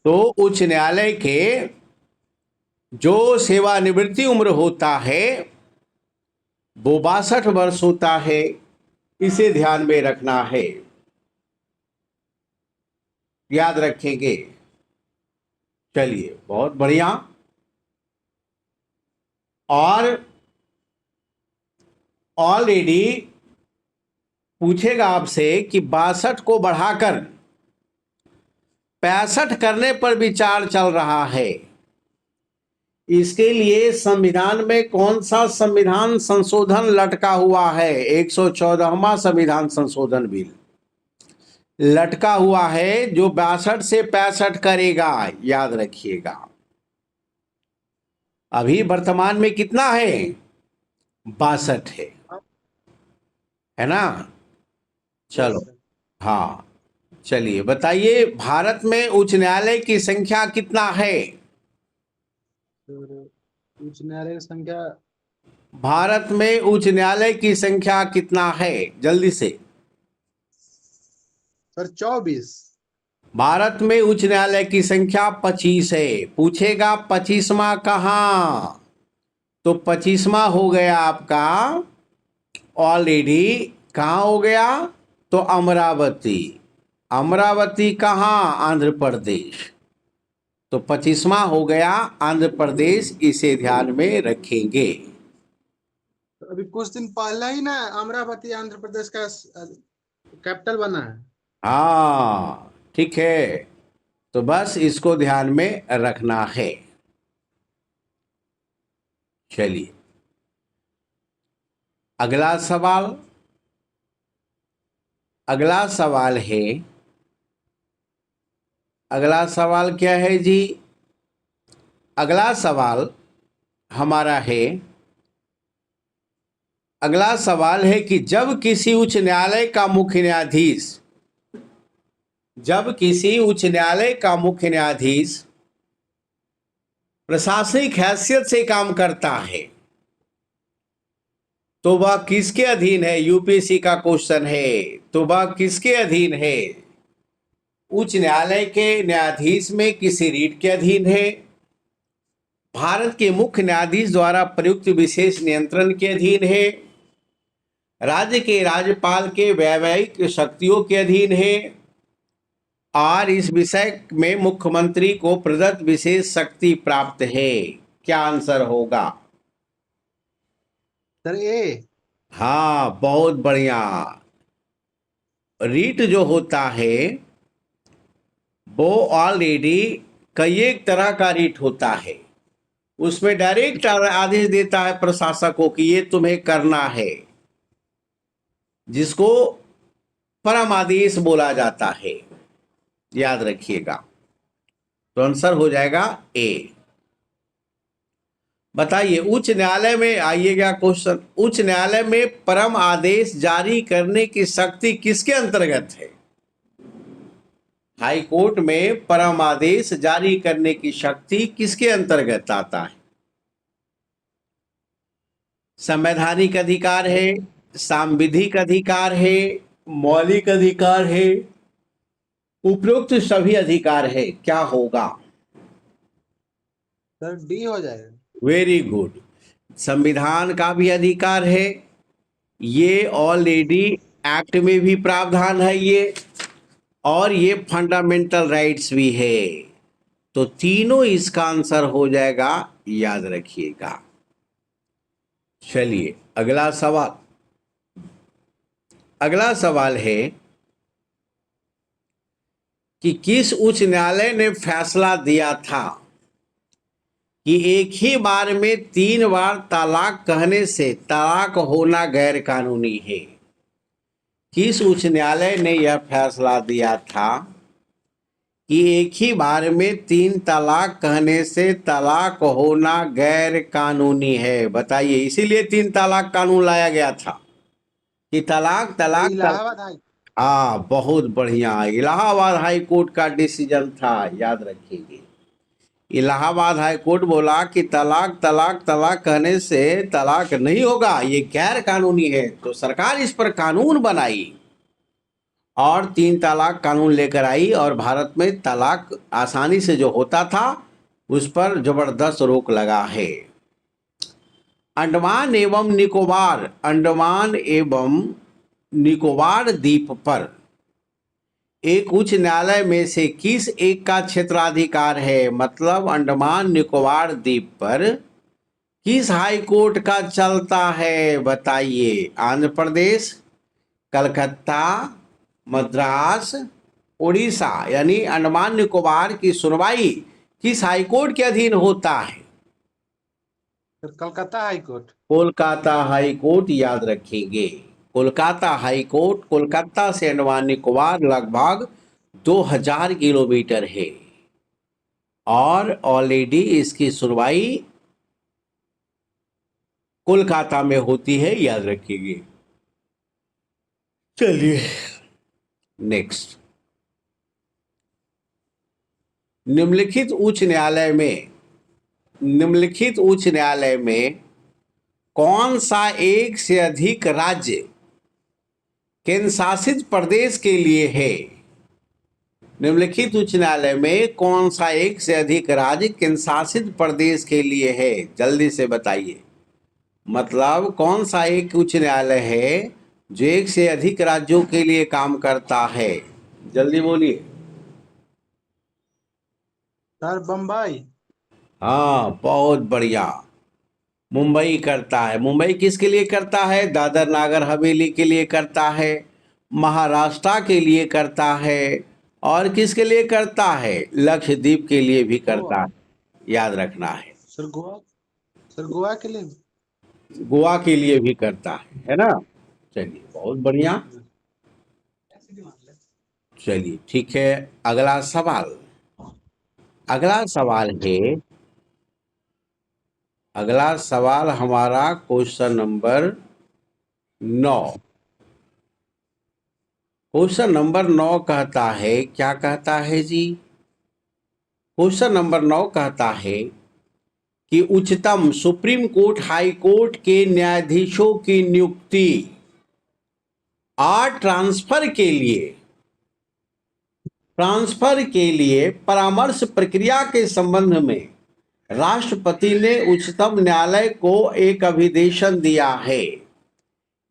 तो उच्च न्यायालय के जो सेवानिवृत्ति उम्र होता है वो 62 वर्ष होता है। इसे ध्यान में रखना है, याद रखेंगे। चलिए, बहुत बढ़िया। और ऑलरेडी पूछेगा आपसे कि 62 को बढ़ाकर 65 करने पर विचार चल रहा है। इसके लिए संविधान में कौन सा संविधान संशोधन लटका हुआ है? 114वां संविधान संशोधन बिल लटका हुआ है जो 62 से 65 करेगा, याद रखिएगा। अभी वर्तमान में कितना है? 62 है ना? चलो, हाँ, चलिए बताइए, भारत में उच्च न्यायालय की संख्या कितना है? उच्च न्यायालय की संख्या, भारत में उच्च न्यायालय की संख्या कितना है? जल्दी से। सर 24। भारत में उच्च न्यायालय की संख्या 25 है। पूछेगा 25वां कहाँ? तो 25वां हो गया आपका ऑलरेडी। कहाँ हो गया? तो अमरावती। अमरावती कहाँ? आंध्र प्रदेश। तो 25वां हो गया आंध्र प्रदेश, इसे ध्यान में रखेंगे। अभी कुछ दिन पहले ही ना अमरावती आंध्र प्रदेश का कैपिटल बना है। हाँ, ठीक है। तो बस इसको ध्यान में रखना है। चलिए, अगला सवाल। अगला सवाल है, अगला सवाल क्या है जी? अगला सवाल हमारा है, अगला सवाल है कि जब किसी उच्च न्यायालय का मुख्य न्यायाधीश, जब किसी उच्च न्यायालय का मुख्य न्यायाधीश प्रशासनिक हैसियत से काम करता है तो वह किसके अधीन है? यूपीएससी का क्वेश्चन है। तो वह किसके अधीन है? उच्च न्यायालय के न्यायाधीश में किसी रीट के अधीन है, भारत के मुख्य न्यायाधीश द्वारा प्रयुक्त विशेष नियंत्रण के अधीन है, राज्य के राज्यपाल के वैवाहिक शक्तियों के अधीन है, और इस विषय में मुख्यमंत्री को प्रदत्त विशेष शक्ति प्राप्त है। क्या आंसर होगा? सर ए। हाँ, बहुत बढ़िया। रीट जो होता है वो ऑलरेडी कई एक तरह का रीट होता है। उसमें डायरेक्ट आदेश देता है प्रशासकों की ये तुम्हें करना है, जिसको परम आदेश बोला जाता है, याद रखिएगा। तो आंसर हो जाएगा ए। बताइए, उच्च न्यायालय में आइएगा क्वेश्चन, उच्च न्यायालय में परम आदेश जारी करने की शक्ति किसके अंतर्गत है? हाई कोर्ट में परम आदेश जारी करने की शक्ति किसके अंतर्गत आता है? संवैधानिक अधिकार है, सांविधिक अधिकार है, मौलिक अधिकार है, उपरोक्त सभी अधिकार है? क्या होगा? सर डी हो जाएगा। Very good. संविधान का भी अधिकार है, ये ऑलरेडी एक्ट में भी प्रावधान है ये, और ये फंडामेंटल राइट्स भी है। तो तीनों इसका आंसर हो जाएगा, याद रखिएगा। चलिए, अगला सवाल। अगला सवाल है कि किस उच्च न्यायालय ने फैसला दिया था कि एक ही बार में 3 बार तलाक कहने से तलाक होना गैर कानूनी है? किस उच्च न्यायालय ने यह फैसला दिया था कि एक ही बार में 3 तलाक कहने से तलाक होना गैर कानूनी है? बताइए, इसीलिए 3 तलाक कानून लाया गया था कि तलाक तलाक तलाक। इलाहाबाद हाई। हाँ, बहुत बढ़िया। इलाहाबाद हाई कोर्ट का डिसीजन था, याद रखिएगा। इलाहाबाद हाई कोर्ट बोला कि तलाक तलाक तलाक कहने से तलाक नहीं होगा, ये गैर कानूनी है। तो सरकार इस पर कानून बनाई और 3 तलाक कानून लेकर आई और भारत में तलाक आसानी से जो होता था उस पर जबरदस्त रोक लगा है। अंडमान एवं निकोबार द्वीप पर एक उच्च न्यायालय में से किस एक का क्षेत्राधिकार है? मतलब अंडमान निकोबार द्वीप पर किस हाई कोर्ट का चलता है बताइए? आंध्र प्रदेश, कलकत्ता, मद्रास, उड़ीसा, यानी अंडमान निकोबार की सुनवाई किस हाई कोर्ट के अधीन होता है? फिर Calcutta high court. Kolkata high court, याद रखेंगे। कोलकाता हाई कोर्ट, कोलकाता से अंडमान निकोबार लगभग 2000 किलोमीटर है और ऑलरेडी इसकी सुनवाई कोलकाता में होती है, याद रखिएगा। चलिए नेक्स्ट। निम्नलिखित उच्च न्यायालय में कौन सा एक से अधिक राज्य केंद्र शासित प्रदेश के लिए है? निम्नलिखित उच्च न्यायालय में कौन सा एक से अधिक राज्य केंद्र शासित प्रदेश के लिए है? जल्दी से बताइए। मतलब कौन सा एक उच्च न्यायालय है जो एक से अधिक राज्यों के लिए काम करता है? जल्दी बोलिए। सर बम्बई। हाँ, बहुत बढ़िया। मुंबई करता है। मुंबई किसके लिए करता है? दादर नागर हवेली के लिए करता है, महाराष्ट्र के लिए करता है और किसके लिए करता है? लक्षद्वीप के लिए भी करता है, याद रखना है। सर गोवा के लिए। गोवा के लिए भी करता है ना? चलिए बहुत बढ़िया। चलिए ठीक है। अगला सवाल अगला सवाल हमारा क्वेश्चन नंबर 9। क्वेश्चन नंबर 9 कहता है, क्या कहता है जी? क्वेश्चन नंबर 9 कहता है कि उच्चतम सुप्रीम कोर्ट हाई कोर्ट के न्यायाधीशों की नियुक्ति और ट्रांसफर के लिए परामर्श प्रक्रिया के संबंध में राष्ट्रपति ने उच्चतम न्यायालय को एक अभिदेशन दिया है।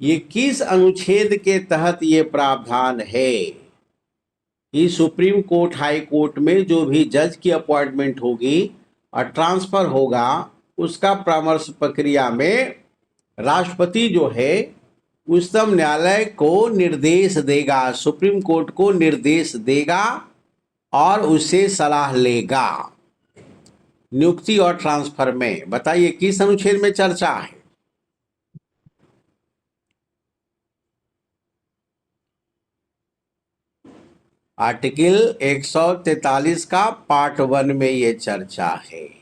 ये किस अनुच्छेद के तहत ये प्रावधान है कि सुप्रीम कोर्ट हाई कोर्ट में जो भी जज की अपॉइंटमेंट होगी और ट्रांसफर होगा उसका परामर्श प्रक्रिया में राष्ट्रपति जो है उच्चतम न्यायालय को निर्देश देगा, सुप्रीम कोर्ट को निर्देश देगा और उससे सलाह लेगा नियुक्ति और ट्रांसफर में। बताइए किस अनुच्छेद में चर्चा है? आर्टिकल 143 का पार्ट 1 में ये चर्चा है।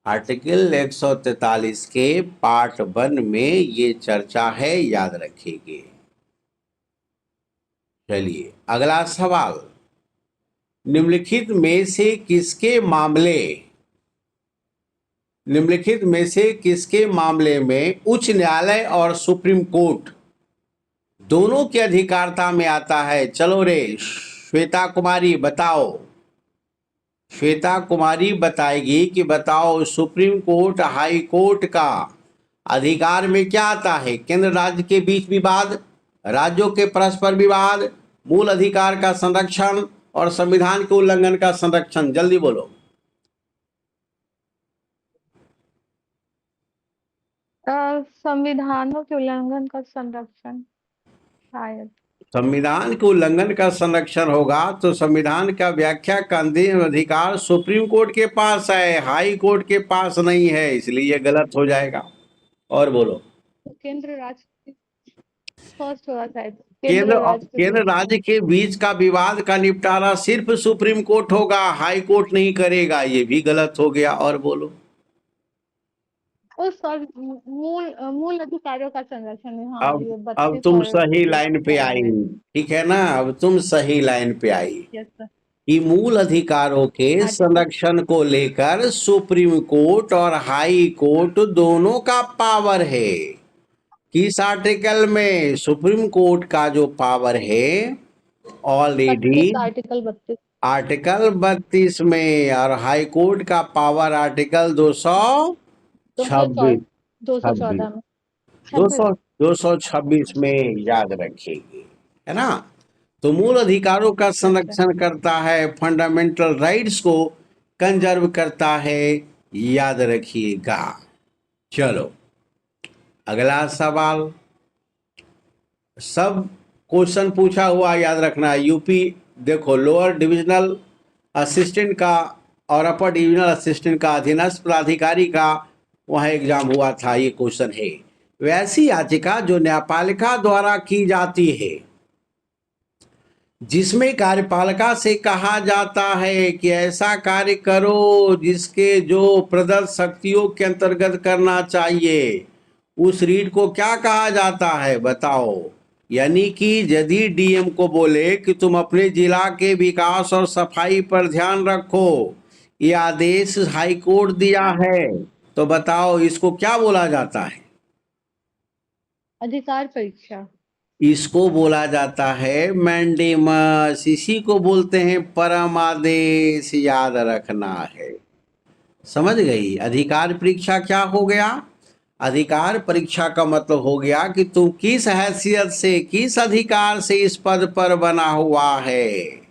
आर्टिकल 143 के पार्ट 1 में ये चर्चा है, याद रखिए। चलिए अगला सवाल। निम्नलिखित में से किसके मामले में उच्च न्यायालय और सुप्रीम कोर्ट दोनों के अधिकारता में आता है? चलो रे श्वेता कुमारी बताओ। श्वेता कुमारी बताएगी कि बताओ सुप्रीम कोर्ट हाई कोर्ट का अधिकार में क्या आता है? केंद्र राज्य के बीच विवाद, राज्यों के परस्पर विवाद, मूल अधिकार का संरक्षण और संविधान के उल्लंघन का संरक्षण। जल्दी बोलो। संविधानों के उल्लंघन का संरक्षण शायद। संविधान के उल्लंघन का संरक्षण होगा तो संविधान का व्याख्या का अंतिम अधिकार सुप्रीम कोर्ट के पास है, हाई कोर्ट के पास नहीं है, इसलिए ये गलत हो जाएगा। और बोलो। केंद्र राज्य फर्स्ट होगा शायद। केंद्र राज्य के बीच का विवाद का निपटारा सिर्फ सुप्रीम कोर्ट होगा, हाई कोर्ट नहीं करेगा, ये भी गलत हो गया। और बोलो। मूल अधिकारों का संरक्षण है। हाँ, ये अब 32 तुम और सही लाइन पे 7 आई, में। ठीक है ना? अब तुम सही लाइन पे आई यस सर। कि मूल अधिकारों के संरक्षण को लेकर सुप्रीम कोर्ट और हाई कोर्ट दोनों का पावर है। किस आर्टिकल में सुप्रीम कोर्ट का जो पावर है ऑलरेडी 32 आर्टिकल 32 आर्टिकल 32 में, और हाई कोर्ट का पावर आर्टिकल 226 214 में 200 26 226 में याद रखिएगी, है ना। तो मूल अधिकारों का अच्छा संरक्षण करता है, फंडामेंटल राइट्स को कंजर्व करता है, याद रखिएगा। चलो अगला सवाल, सब क्वेश्चन पूछा हुआ याद रखना है। यूपी देखो, लोअर डिविजनल असिस्टेंट का और अपर डिविजनल असिस्टेंट का अधीनस्थ पदाधिकारी का वहाँ एग्जाम हुआ था, ये क्वेश्चन है। वैसी याचिका जो न्यायपालिका द्वारा की जाती है, जिसमें कार्यपालिका से कहा जाता है कि ऐसा कार्य करो जिसके जो प्रदत्त शक्तियों के अंतर्गत करना चाहिए, उस रीट को क्या कहा जाता है बताओ। यानी कि यदि डीएम को बोले कि तुम अपने जिला के विकास और सफाई पर ध्यान रखो, ये आदेश हाई कोर्ट दिया है, तो बताओ इसको क्या बोला जाता है। अधिकार परीक्षा। इसको बोला जाता है मैंडेमस, इसी को बोलते हैं परम आदेश, याद रखना है। समझ गई। अधिकार परीक्षा क्या हो गया? अधिकार परीक्षा का मतलब हो गया कि तू किस हैसियत से, किस अधिकार से इस पद पर बना हुआ है।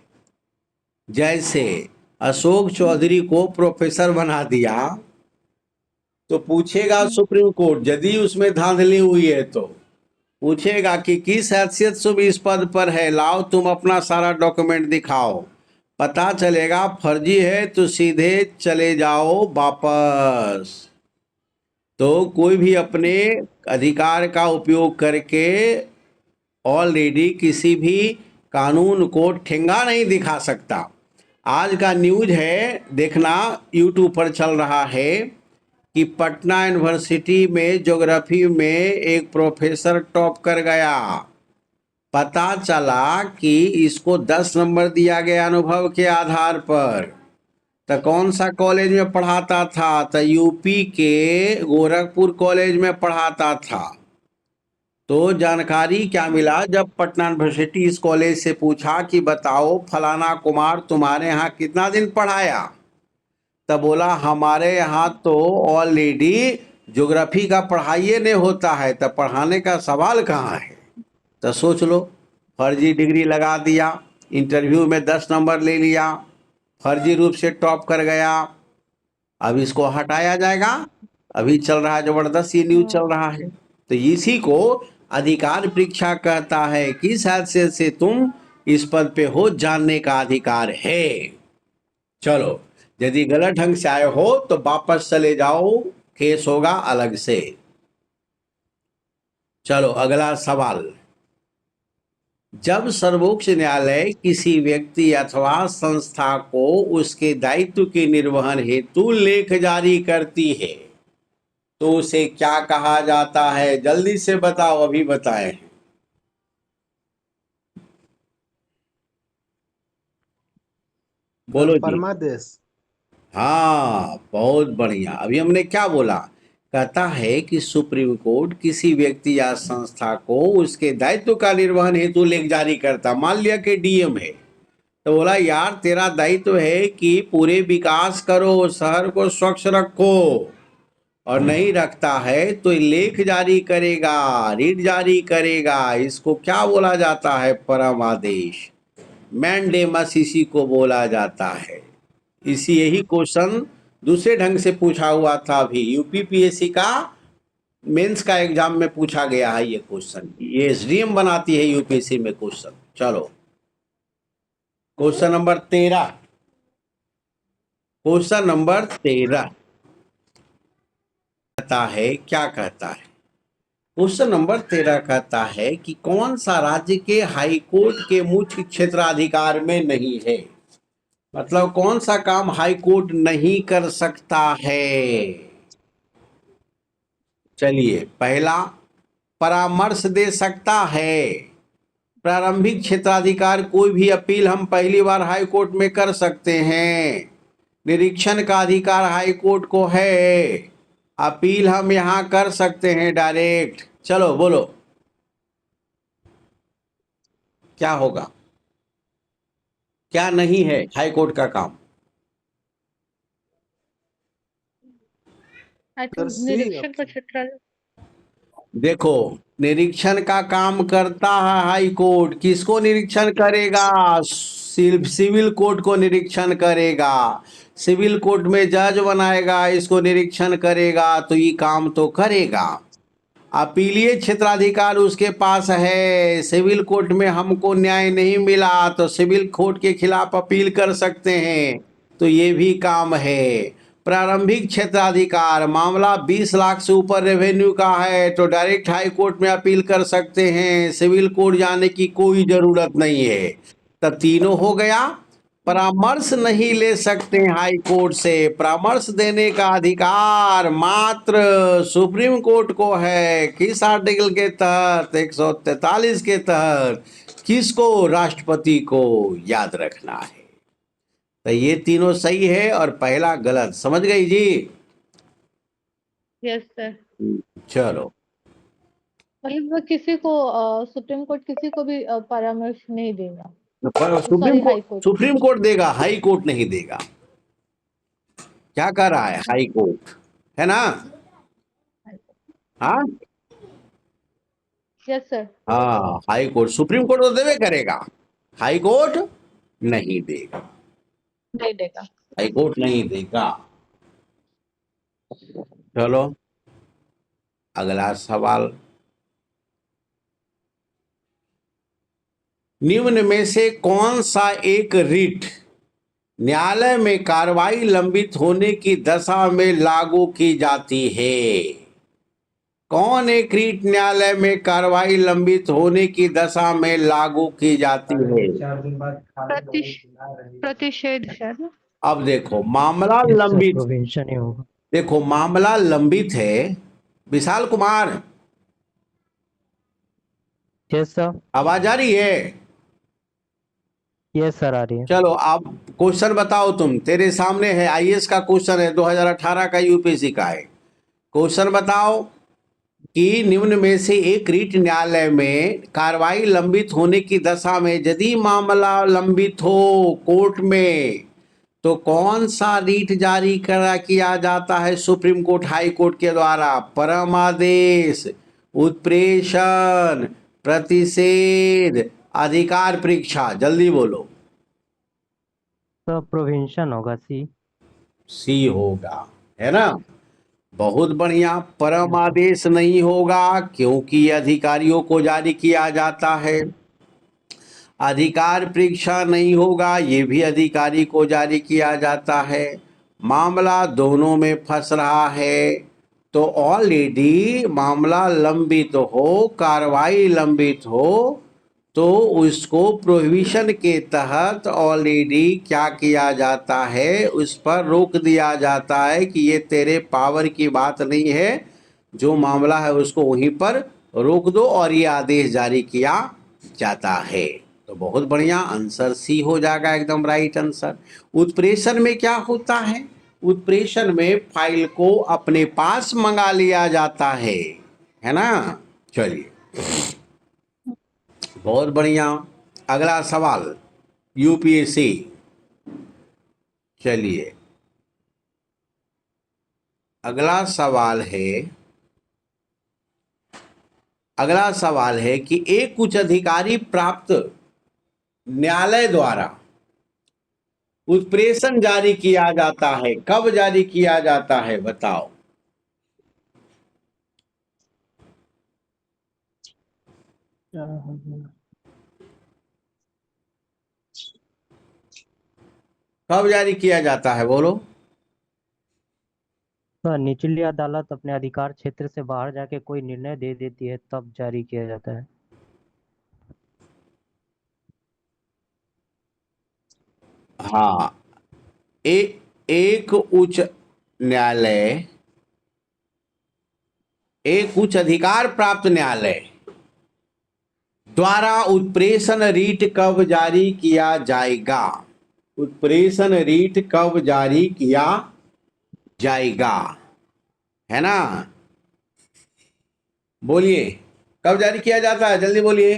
जैसे अशोक चौधरी को प्रोफेसर बना दिया, तो पूछेगा सुप्रीम कोर्ट, यदि उसमें धांधली हुई है तो पूछेगा कि किस हैसियत से इस पद पर है, लाओ तुम अपना सारा डॉक्यूमेंट दिखाओ। पता चलेगा फर्जी है तो सीधे चले जाओ वापस। तो कोई भी अपने अधिकार का उपयोग करके ऑलरेडी किसी भी कानून को ठेंगा नहीं दिखा सकता। आज का न्यूज है, देखना यूट्यूब पर चल रहा है कि पटना यूनिवर्सिटी में ज्योग्राफी में एक प्रोफेसर टॉप कर गया। पता चला कि इसको 10 नंबर दिया गया अनुभव के आधार पर। तो कौन सा कॉलेज में पढ़ाता था? तो यूपी के गोरखपुर कॉलेज में पढ़ाता था। तो जानकारी क्या मिला, जब पटना यूनिवर्सिटी इस कॉलेज से पूछा कि बताओ फलाना कुमार तुम्हारे यहाँ कितना दिन पढ़ाया, तब बोला हमारे यहाँ तो ऑलरेडी ज्योग्राफी का पढ़ाइए नहीं होता है, तब पढ़ाने का सवाल कहाँ है। तो सोच लो, फर्जी डिग्री लगा दिया, इंटरव्यू में 10 नंबर ले लिया, फर्जी रूप से टॉप कर गया। अब इसको हटाया जाएगा, अभी चल रहा है जबरदस्त ये न्यूज चल रहा है। तो इसी को अधिकार परीक्षा कहता है, किस हैसियत से तुम इस पद पे हो, जानने का अधिकार है। चलो यदि गलत ढंग से आए हो तो वापस चले जाओ, केस होगा अलग से। चलो अगला सवाल, जब सर्वोच्च न्यायालय किसी व्यक्ति अथवा संस्था को उसके दायित्व के निर्वहन हेतु लेख जारी करती है, तो उसे क्या कहा जाता है? जल्दी से बताओ, अभी बताएं। बोलो जी। परमादेश। हाँ बहुत बढ़िया। अभी हमने क्या बोला? कहता है कि सुप्रीम कोर्ट किसी व्यक्ति या संस्था को उसके दायित्व का निर्वहन हेतु लेख जारी करता। मान लिया कि डीएम है, तो बोला यार तेरा दायित्व है कि पूरे विकास करो, शहर को स्वच्छ रखो, और नहीं रखता है तो लेख जारी करेगा, रीट जारी करेगा। इसको क्या बोला जाता है? परम आदेश, मैंडेमस, इसी को बोला जाता है। इसी यही क्वेश्चन दूसरे ढंग से पूछा हुआ था, अभी यूपीपीएससी का मेंस का एग्जाम में पूछा गया है ये क्वेश्चन। ये एसडीएम बनाती है यूपीएससी में क्वेश्चन। चलो क्वेश्चन नंबर 13, क्वेश्चन नंबर 13 कहता है, क्या कहता है? क्वेश्चन नंबर 13 कहता है कि कौन सा राज्य के हाई कोर्ट के मुख्य क्षेत्राधिकार में नहीं है। मतलब कौन सा काम हाई कोर्ट नहीं कर सकता है। चलिए, पहला, परामर्श दे सकता है। प्रारंभिक क्षेत्राधिकार, कोई भी अपील हम पहली बार हाई कोर्ट में कर सकते हैं। निरीक्षण का अधिकार हाई कोर्ट को है, अपील हम यहाँ कर सकते हैं डायरेक्ट, चलो बोलो, क्या होगा, क्या नहीं है हाई कोर्ट का काम? आई सर थिंक सी निरीक्षण का क्षेत्र। देखो, निरीक्षण का काम करता है हाई कोर्ट। किसको निरीक्षण करेगा? सिविल कोर्ट को निरीक्षण करेगा। सिविल कोर्ट में जज बनाएगा, इसको निरीक्षण करेगा, तो ये काम तो करेगा। अपीलीय क्षेत्राधिकार उसके पास है। सिविल कोर्ट में हमको न्याय नहीं मिला तो सिविल कोर्ट के खिलाफ अपील कर सकते हैं, तो ये भी काम है। प्रारंभिक क्षेत्राधिकार, मामला 20 लाख से ऊपर रेवेन्यू का है तो डायरेक्ट हाई कोर्ट में अपील कर सकते हैं, सिविल कोर्ट जाने की कोई जरूरत नहीं है। तब तीनों हो गया। परामर्श नहीं ले सकते हाई कोर्ट से। परामर्श देने का अधिकार मात्र सुप्रीम कोर्ट को है। किस आर्टिकल के तहत? 143 के तहत। किसको? राष्ट्रपति को। याद रखना है। तो ये तीनों सही है और पहला गलत। समझ गई जी? Yes sir. चलो, मतलब वो किसी को सुप्रीम कोर्ट किसी को भी परामर्श नहीं देगा। Supreme sorry, high court, court. Supreme court देगा, हाई कोर्ट नहीं देगा। क्या कर रहा है हाई कोर्ट, है ना? हाँ यस सर। हाँ, हाई कोर्ट। सुप्रीम कोर्ट तो देवे करेगा, हाई कोर्ट नहीं देगा। नहीं देगा। हाई कोर्ट नहीं देगा। चलो, अगला सवाल। निम्न में से कौन सा एक रिट न्यायालय में कार्रवाई लंबित होने की दशा में लागू की जाती है? कौन एक रिट न्यायालय में कार्रवाई लंबित होने की दशा में लागू की जाती है? प्रतिषेध सर। अब देखो, मामला यस सर, लंबित, प्रोविंशन ही होगा। देखो मामला लंबित है। Vishal Kumar, yes sir. आवाज आ रही है? यस सर, आ रही है। चलो, आप क्वेश्चन बताओ। तुम, तेरे सामने है, आईएएस का क्वेश्चन है, 2018 का, यूपीएससी का है। क्वेश्चन बताओ कि निम्न में से एक रिट न्यायालय में कार्रवाई लंबित होने की दशा में यदि मामला लंबित हो कोर्ट में, तो कौन सा रिट जारी करा किया जाता है सुप्रीम कोर्ट हाई कोर्ट के द्वारा? परमादेश, उत्प्रेषण, प्रतिषेध, अधिकार परीक्षा। जल्दी बोलो। सर प्रोविंशन होगा, सी। सी होगा, है ना? बहुत बढ़िया। परम आदेश नहीं होगा क्योंकि ये अधिकारियों को जारी किया जाता है। अधिकार परीक्षा नहीं होगा, ये भी अधिकारी को जारी किया जाता है। मामला दोनों में फंस रहा है, तो ऑलरेडी मामला लंबित हो, कार्रवाई लंबित हो, तो उसको प्रोहिबिशन के तहत ऑलरेडी क्या किया जाता है, उस पर रोक दिया जाता है कि ये तेरे पावर की बात नहीं है, जो मामला है उसको वहीं पर रोक दो, और ये आदेश जारी किया जाता है। तो बहुत बढ़िया, आंसर सी हो जाएगा, एकदम राइट आंसर। उत्प्रेषण में क्या होता है? उत्प्रेषण में फाइल को अपने पास मंगा लिया जाता है ना? चलिए, बहुत बढ़िया। अगला सवाल, यूपीएससी। चलिए, अगला सवाल है कि एक उच्च अधिकारी प्राप्त न्यायालय द्वारा उत्प्रेषण जारी किया जाता है, कब जारी किया जाता है बताओ? कब जारी किया जाता है, बोलो? सर निचली अदालत अपने अधिकार क्षेत्र से बाहर जाके कोई निर्णय दे देती है, तब जारी किया जाता है। हाँ, एक उच्च न्यायालय, एक उच्च अधिकार प्राप्त न्यायालय द्वारा उत्प्रेषण रीट कब जारी किया जाएगा? उत्प्रेषण रीट कब जारी किया जाएगा, है ना? बोलिए, कब जारी किया जाता है, जल्दी बोलिए।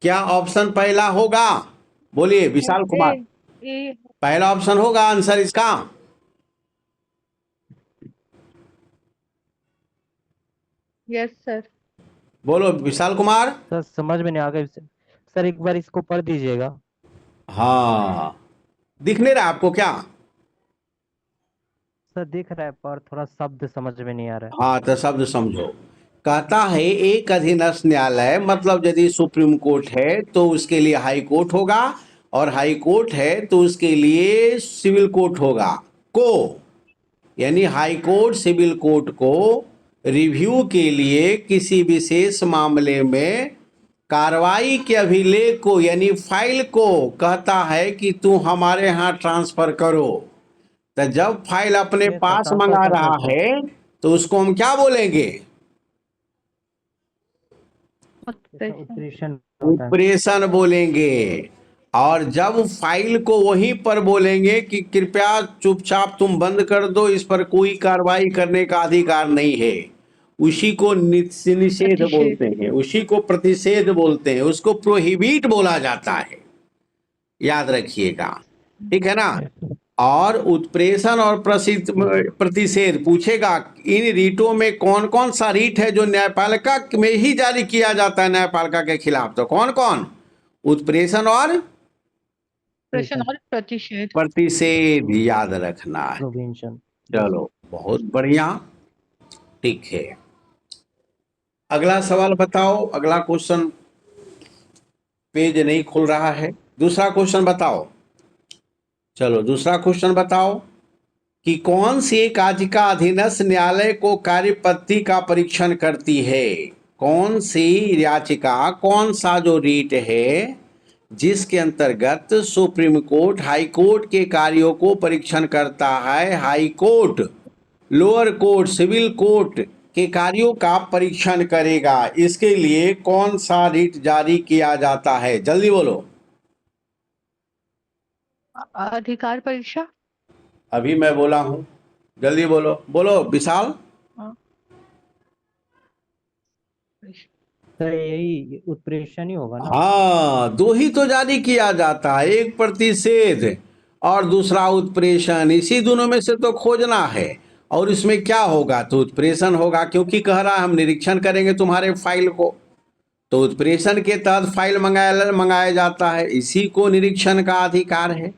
क्या ऑप्शन पहला होगा? बोलिए विशाल ए कुमार। ए पहला ऑप्शन होगा आंसर इसका? Yes sir. बोलो विशाल कुमार। सर समझ में नहीं आ गया सर, एक बार इसको पढ़ दीजिएगा। हाँ, दिख नहीं रहा आपको क्या? सर दिख रहा है पर थोड़ा शब्द समझ में नहीं आ रहा है। हाँ तो शब्द समझो। कहता है एक अधीनस्थ न्यायालय, मतलब यदि सुप्रीम कोर्ट है तो उसके लिए हाई कोर्ट होगा, और हाई कोर्ट है तो उसके लिए सिविल कोर्ट होगा। को यानी हाई कोर्ट सिविल कोर्ट को रिव्यू के लिए किसी विशेष मामले में कार्रवाई के अभिलेख को यानी फाइल को कहता है कि तू हमारे यहाँ ट्रांसफर करो। तो जब फाइल अपने ये सर पास ट्रांसफर मंगा कर रहा देते हैं। है तो उसको हम क्या बोलेंगे? इसका ऑपरेशन। उत्प्रेषण होता है। ऑपरेशन बोलेंगे। और जब फाइल को वहीं पर बोलेंगे कि कृपया चुपचाप तुम बंद कर दो, इस पर कोई कार्रवाई करने का अधिकार नहीं है, उसी को निषेध प्रतिषेध। बोलते हैं, उसी को प्रतिषेध बोलते हैं, उसको प्रोहिबिट बोला जाता है। याद रखिएगा, ठीक है ना? और उत्प्रेषण और प्रसिद्ध प्रतिषेध पूछेगा इन रीटों में कौन कौन सा रीट है जो न्यायपालिका में ही जारी किया जाता है न्यायपालिका के खिलाफ, तो कौन कौन? उत्प्रेषण और प्रश्न और प्रतिषेध। प्रतिषेध, याद रखना है। प्रोविंशन। चलो बहुत बढ़िया, ठीक है। अगला सवाल बताओ। अगला क्वेश्चन, पेज नहीं खुल रहा है। दूसरा क्वेश्चन बताओ। चलो दूसरा क्वेश्चन बताओ कि कौन सी एक याचिका अधीनस्थ न्यायालय को कार्यपद्धति का परीक्षण करती है? कौन सी याचिका, कौन सा जो रीट है जिसके अंतर्गत सुप्रीम कोर्ट हाई कोर्ट के कार्यों को परीक्षण करता है? High court, lower court, civil court के कार्यों का परीक्षण करेगा, इसके लिए कौन सा रीट जारी किया जाता है? जल्दी बोलो। अधिकार परीक्षा। अभी मैं बोला हूं, जल्दी बोलो, बोलो विशाल। हाँ, सर यही उत्प्रेषण ही होगा ना। हाँ, दो ही तो जारी किया जाता है, एक प्रतिषेध और दूसरा उत्प्रेषण। इसी दोनों में से तो खोजना है। और इसमें क्या होगा? तो उत्प्रेषण होगा, क्योंकि कह रहा है हम निरीक्षण करेंगे तुम्हारे फाइल को। तो उत्प्रेषण के तहत फाइल मंगाया जाता है, इसी को निरीक्षण का अधिकार है।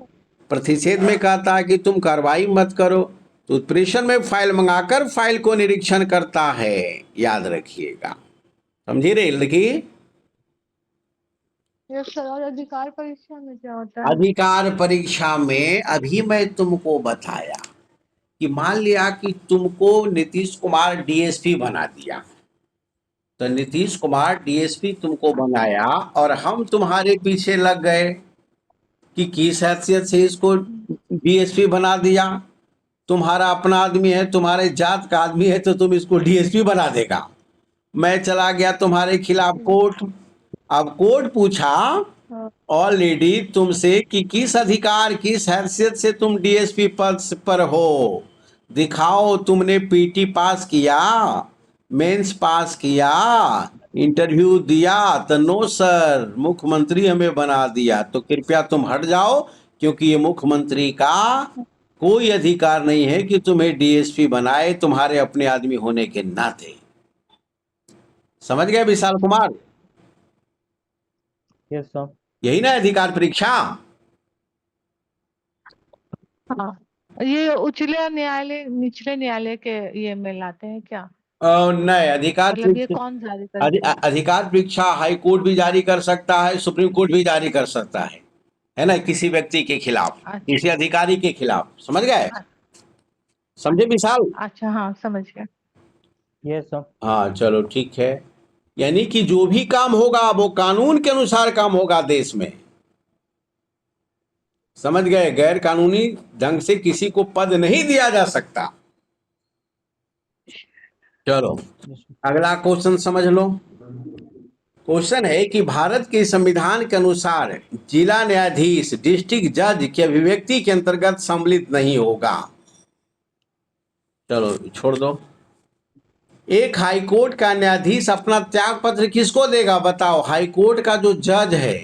प्रतिषेध में कहता है कि तुम कार्रवाई मत करो, तो उत्प्रेषण में फाइल मंगाकर फाइल को निरीक्षण करता है। याद रखिएगा, समझी रहे लड़की? Yes sir. और अधिकार परीक्षा में क्या होता है? अधिकार परीक्षा में अभी मैं तुमको बताया कि मान लिया कि तुमको नीतीश कुमार डीएसपी बना दिया, तो नीतीश कुमार डीएसपी तुमको बनाया और हम तुम्हारे पीछे लग गए कि किस हैसियत से इसको डीएसपी बना दिया। तुम्हारा अपना आदमी है, तुम्हारे जात का आदमी है, तो तुम इसको डीएसपी बना देगा। मैं चला गया तुम्हारे खिलाफ कोर्ट। अब कोर्ट पूछा हाँ, ऑलरेडी तुमसे कि किस अधिकार, किस हैसियत से तुम डीएसपी पद पर हो, दिखाओ। तुमने पीटी पास किया, मेंस पास किया, इंटरव्यू दिया? तो नो सर, मुख्यमंत्री हमें बना दिया। तो कृपया तुम हट जाओ, क्योंकि ये मुख्यमंत्री का कोई अधिकार नहीं है कि तुम्हें डीएसपी बनाए, तुम्हारे अपने आदमी होने के नाते। समझ गए विशाल कुमार? Yes sir. यही ना अधिकार परीक्षा। हाँ। ये उच्चले न्यायालय निचले न्यायालय के ये में लाते हैं क्या? नहीं, अधिकार मतलब ये परीक्षा, कौन जारी करता है? अधिकार परीक्षा हाई कोर्ट भी जारी कर सकता है, सुप्रीम कोर्ट भी जारी कर सकता है ना, किसी व्यक्ति के खिलाफ, अच्छा। किसी अधिकारी के खिलाफ। समझ गए? समझे विशाल? अच्छा, हाँ समझ गया। Yes sir. हाँ चलो ठीक है। यानी कि जो भी काम होगा वो कानून के अनुसार काम होगा देश में। समझ गए? गैर कानूनी ढंग से किसी को पद नहीं दिया जा सकता। चलो यस अगला क्वेश्चन समझ लो। क्वेश्चन है कि भारत के संविधान के अनुसार जिला न्यायाधीश डिस्ट्रिक्ट जज की अभिव्यक्ति के अंतर्गत सम्मिलित नहीं होगा। चलो छोड़ दो। एक हाईकोर्ट का न्यायाधीश अपना त्याग पत्र किसको देगा बताओ? हाईकोर्ट का जो जज है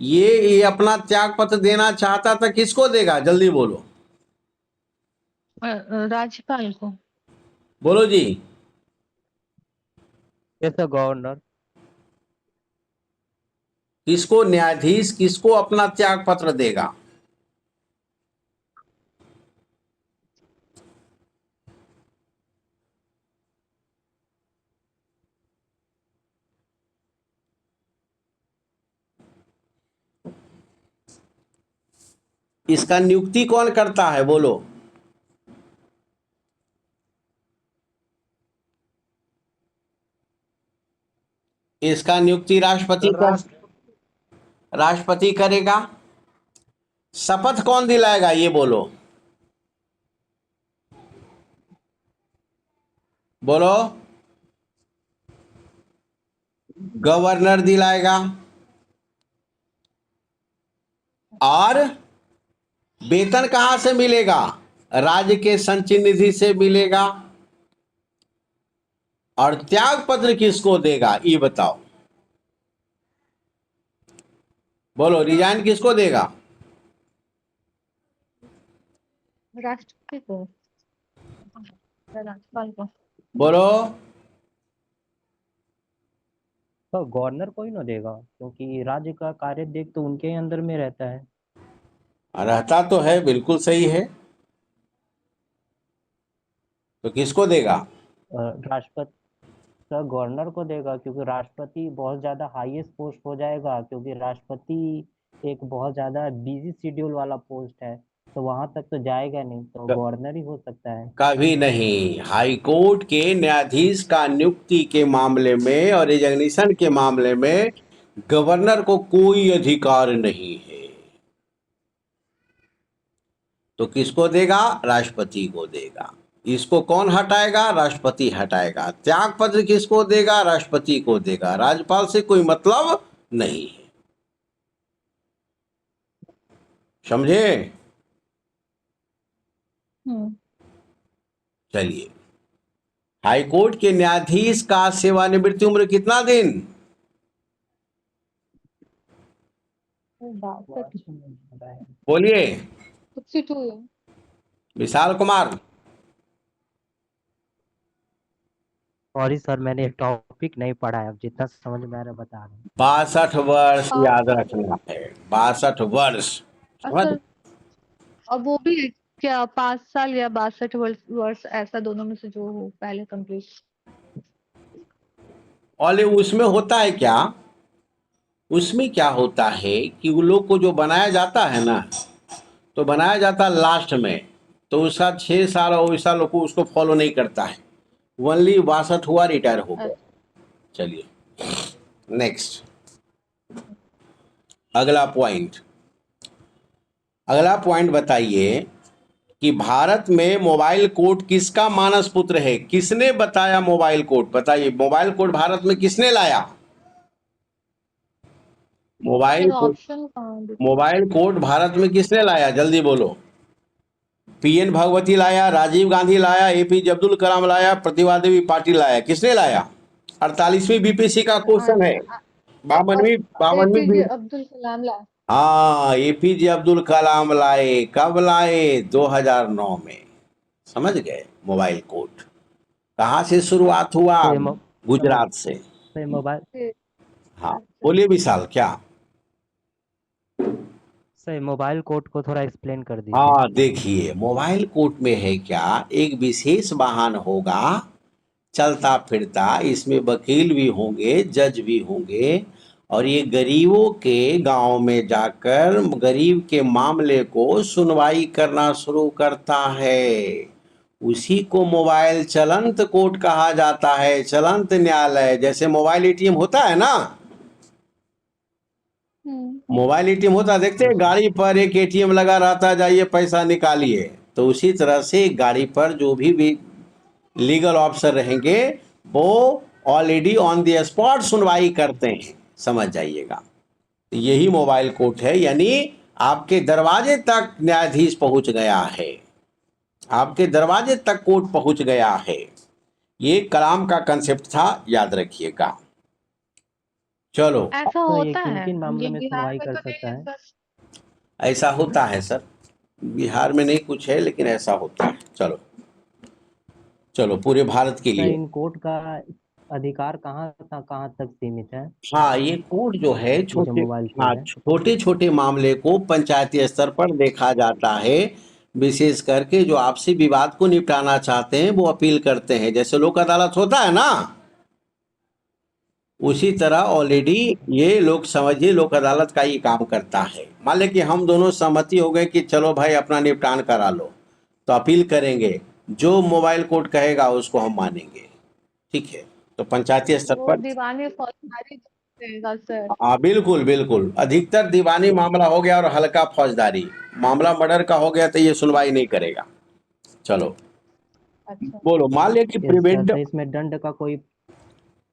ये अपना त्याग पत्र देना चाहता था, किसको देगा? जल्दी बोलो। राज्यपाल को। बोलो जी। जैसे गवर्नर। किसको न्यायाधीश किसको अपना त्याग पत्र देगा? इसका नियुक्ति कौन करता है बोलो? इसका नियुक्ति राष्ट्रपति करेगा। शपथ कौन दिलाएगा ये बोलो? बोलो। गवर्नर दिलाएगा। और वेतन कहां से मिलेगा? राज्य के संचिव निधि से मिलेगा। और त्याग पत्र किसको देगा ये बताओ? बोलो, रिजाइन किसको देगा? राष्ट्रपति को, राज्यपाल को। बोलो। तो गवर्नर को ही ना देगा, क्योंकि राज्य का कार्य देख तो उनके अंदर में रहता है। रहता तो है, बिल्कुल सही है। तो किसको देगा? राष्ट्रपति का गवर्नर को देगा, क्योंकि राष्ट्रपति बहुत ज्यादा हाईएस्ट पोस्ट हो जाएगा, क्योंकि राष्ट्रपति एक बहुत ज्यादा बिजी शेड्यूल वाला पोस्ट है, तो वहां तक तो जाएगा नहीं, तो गवर्नर ही हो सकता है। कभी नहीं। हाई कोर्ट के न्यायाधीश का नियुक्ति के मामले में और रिजग्निशन के मामले में गवर्नर को कोई अधिकार नहीं है। तो किसको देगा? राष्ट्रपति को देगा। इसको कौन हटाएगा? राष्ट्रपति हटाएगा। त्याग पत्र किसको देगा? राष्ट्रपति को देगा। राज्यपाल से कोई मतलब नहीं है। समझे? चलिए, हाईकोर्ट के न्यायाधीश का सेवानिवृत्ति उम्र कितना दिन? बोलिए। 62 है। विशाल कुमार। सॉरी सर, मैंने एक टॉपिक नहीं पढ़ा है, अब जितना समझ में आ रहा है बता रहा हूँ। 62 वर्ष याद रखना है। 62 वर्ष। सर, अब वो भी है क्या 5 साल या 62 वर्ष, ऐसा दोनों में से जो हो पहले कंप्लीट? और उसमें होता है क्या? उसमें क्या होता है कि उन लोग को जो बनाया जाता है ना, तो बनाया जाता है लास्ट में, तो उसका 6 साल और वैसा लोग को उसको फॉलो नहीं करता है। ओनली 62 हुआ, रिटायर हो गया। चलिए नेक्स्ट, अगला पॉइंट बताइए कि भारत में मोबाइल कोड किसका मानस पुत्र है? किसने बताया मोबाइल कोड? बताइए, मोबाइल कोड भारत में किसने लाया? मोबाइल कोड भारत में किसने लाया? जल्दी बोलो। पीएन भगवती लाया, राजीव गांधी लाया, एपीजे अब्दुल कलाम लाया, प्रतिभा देवी पाटिल लाया। किसने लाया? 48वीं बीपीएससी का क्वेश्चन है। 52वीं अब्दुल कलाम लाए। हाँ, एपीजे अब्दुल कलाम लाए। कब लाए? 2009 में। समझ गए? मोबाइल कोड कहाँ से शुरुआत हुआ? गुजरात से। मोबाइल, हाँ बोलिए विशाल, क्या? सर मोबाइल कोड को थोड़ा एक्सप्लेन कर दीजिए। हाँ देखिए, मोबाइल कोड में है क्या, एक विशेष वाहन होगा चलता फिरता, इसमें वकील भी होंगे, जज भी होंगे, और ये गरीबों के गांव में जाकर गरीब के मामले को सुनवाई करना शुरू करता है। उसी को मोबाइल चलंत कोर्ट कहा जाता है, चलंत न्यायालय। जैसे मोबाइल एटीएम होता है ना, मोबाइल एटीएम होता है, देखते हैं गाड़ी पर एक एटीएम लगा रहता है, जाइए पैसा निकालिए। तो उसी तरह से गाड़ी पर जो भी लीगल ऑफिसर रहेंगे वो ऑलरेडी ऑन द स्पॉट सुनवाई करते हैं, समझ जाइएगा। यही मोबाइल कोर्ट है, यानी आपके दरवाजे तक न्यायाधीश पहुंच गया है, आपके दरवाजे तक कोर्ट पहुंच गया है। ये कलाम का कंसेप्ट था, याद रखिएगा। चलो, ऐसा तो ये होता है, किन मामलों ये में बिहार सुनवाई में कर तो सकता नहीं है? है सर। ऐसा होता है सर, बिहार में नहीं कुछ है, लेकिन ऐसा होता है। चलो चलो, पूरे भारत के सर लिए। इन कोर्ट का अधिकार कहाँ तक सीमित है? हाँ, ये कोर्ट जो है ये जो छोटे, मोबाइल हाँ, कोर्ट है। छोटे छोटे मामले को पंचायती स्तर पर देखा जाता है। विशेष करके जो आपसी विवाद को निपटाना चाहते हैं वो अपील करते हैं, जैसे लोक अदालत होता है ना, उसी तरह ऑलरेडी ये लोग समझिए लोक अदालत का ही काम करता है। मान लें कि हम दोनों सहमति हो गए कि चलो भाई अपना निपटान करा लो, तो अपील करेंगे, जो मोबाइल कोर्ट कहेगा उसको हम मानेंगे। ठीक है, तो पंचायती स्तर वो पर, दीवानी फौजदारी देगा सर। हाँ बिल्कुल बिल्कुल, अधिकतर दीवानी मामला हो गया और हल्का फौजदारी मामला मर्डर का हो गया तो ये सुनवाई नहीं करेगा। चलो अच्छा। बोलो, मान लिया कि यस सर, प्रिवेंट, तो इसमें दंड का कोई?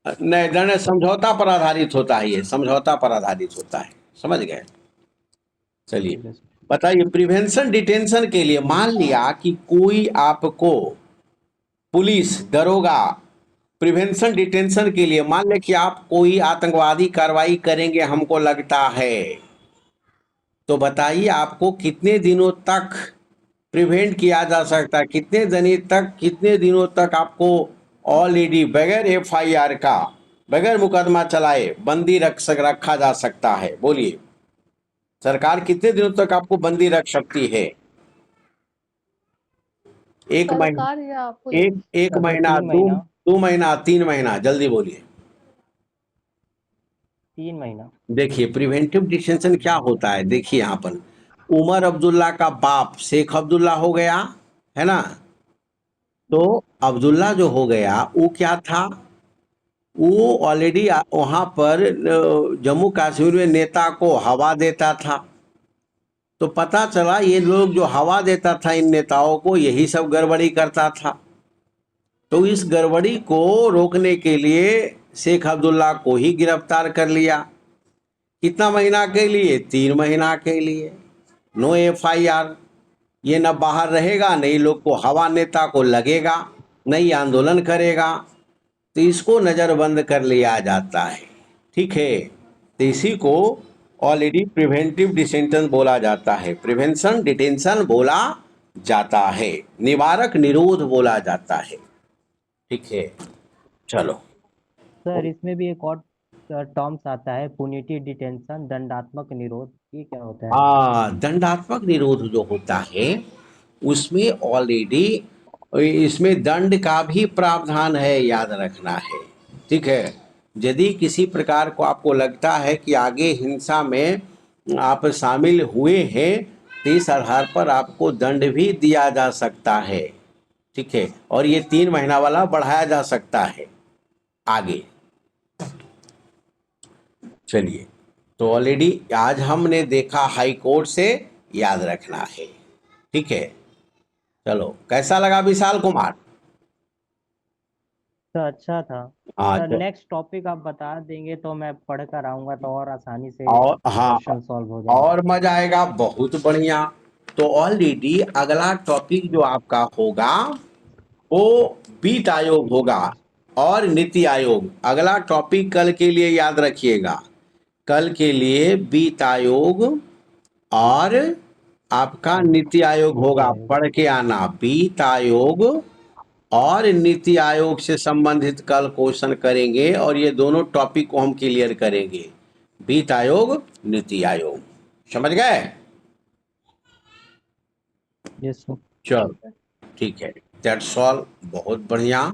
नहीं, दंड समझौता पर आधारित होता है, ये समझौता पर आधारित होता है, समझ गए। चलिए ठीक है सर। बताइए, प्रिवेंशन डिटेंशन के लिए मान लिया कि कोई आपको पुलिस दरोगा प्रिवेंशन डिटेंशन के लिए, मान ले कि आप कोई आतंकवादी कार्रवाई करेंगे हमको लगता है, तो बताइए आपको कितने दिनों तक प्रिवेंट किया जा सकता है, कितने दिनों तक आपको ऑलरेडी बगैर एफआईआर का, बगैर मुकदमा चलाए रखा जा सकता है? बोलिए, सरकार कितने दिनों तक आपको बंदी रख सकती है? एक महीना, सरकार या पुलिस? एक सर महीना, 3 महीना। 2 महीना, 3 महीना? जल्दी बोलिए। 3 महीना। देखिए प्रिवेंटिव डिटेंशन क्या होता है, देखिए यहाँ पर उमर अब्दुल्ला का बाप शेख अब्दुल्ला हो गया, है ना? तो अब्दुल्ला जो हो गया वो क्या था, वो ऑलरेडी वहां पर जम्मू कश्मीर में नेता को हवा देता था। तो पता चला ये लोग जो हवा देता था इन नेताओं को, यही सब गड़बड़ी करता था। तो इस गड़बड़ी को रोकने के लिए शेख अब्दुल्ला को ही गिरफ्तार कर लिया। कितना महीना के लिए? 3 महीना के लिए। नो एफआईआर, ये न बाहर रहेगा, नहीं लोग को हवा नेता को लगेगा, नहीं आंदोलन करेगा, तो इसको नज़रबंद कर लिया जाता है। ठीक है, तो इसी को ऑलरेडी प्रिवेंटिव डिटेंशन बोला जाता है, प्रिवेंशन डिटेंशन बोला जाता है, निवारक निरोध बोला जाता है। ठीक है, चलो। सर इसमें भी एक और टर्म्स आता है, पुनिटिव डिटेंशन, दंडात्मक निरोध। ये क्या होता है? हाँ, दंडात्मक निरोध जो होता है उसमें ऑलरेडी इसमें दंड का भी प्रावधान है, याद रखना है। ठीक है, यदि किसी प्रकार को आपको लगता है कि आगे हिंसा में आप शामिल हुए हैं, तो इस आधार पर आपको दंड भी दिया जा सकता है। ठीक है, और ये 3 महीना वाला बढ़ाया जा सकता है आगे। चलिए, तो ऑलरेडी आज हमने देखा हाई कोर्ट से, याद रखना है। ठीक है, चलो कैसा लगा विशाल कुमार? सर अच्छा था। हाँ सर नेक्स्ट टॉपिक आप बता देंगे तो मैं पढ़ कर आऊंगा, तो और आसानी से और हाँ, क्वेश्चन सॉल्व हो जाएंगे। और मजा आएगा, बहुत बढ़िया। तो ऑलरेडी अगला टॉपिक जो आपका होगा वो वित्त आयोग होगा और नीति आयोग। अगला टॉपिक कल के लिए याद रखिएगा, कल के लिए वित्त आयोग और आपका नीति आयोग होगा, पढ़ के आना। वित्त आयोग और नीति आयोग से संबंधित कल क्वेश्चन करेंगे, और ये दोनों टॉपिक को हम क्लियर करेंगे, वित्त आयोग, नीति आयोग। समझ गए? Yes sir. चल ठीक है, दैट्स ऑल, बहुत बढ़िया।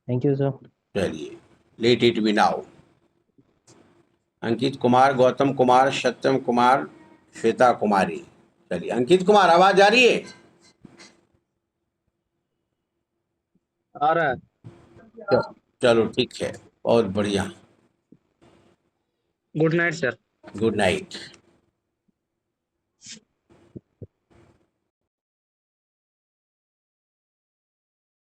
Thank you sir. चलिए, let it be now. Ankit Kumar, Gautam Kumar, सत्यम कुमार, श्वेता कुमारी। चलिए अंकित कुमार, आवाज आ रही है? आ रहा है। चलो ठीक है, बहुत बढ़िया। Good night sir. Good night.